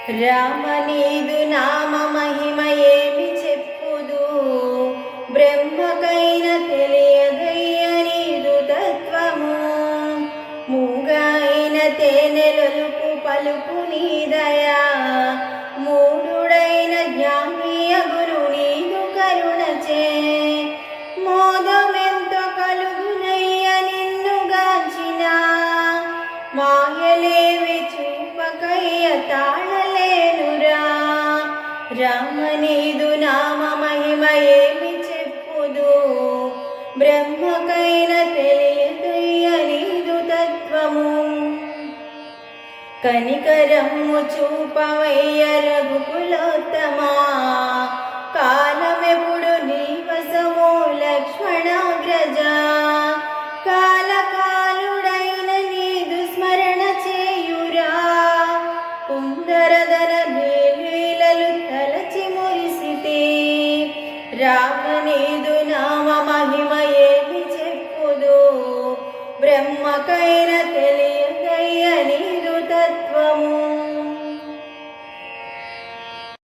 రామనీదు నామ మహిమ ఏమి చెప్పుదు, బ్రహ్మకైన తెలియదయ్య నీదు తత్వము. మూగైన తేనెలొలుపు పలుపు నీదయా, మూఢుడైన జ్ఞానీయగురు నీదు కరుణచే. మోదమెంతో కలుగునయ్య నిన్ను గాంచిన, మాయలేవి చూపకయ్య తాళలేనురా. రామనీదు నామ మహిమ ఏమి చెప్పుదు, బ్రహ్మకైన తెలియదయ్య నీదు తత్వము. కనికరము చూపవయ్య రఘుకులోత్తమా, కాలమెప్పుడు నీ వశము లక్ష్మణాగ్రజ. కాలకాలుడైన నీదు స్మరణ చేయురా, కుందరదర లీలలు తలచి మురిసితే. రామనీదు నామ మహిమ ఏమి చెప్పుదు, బ్రహ్మకైన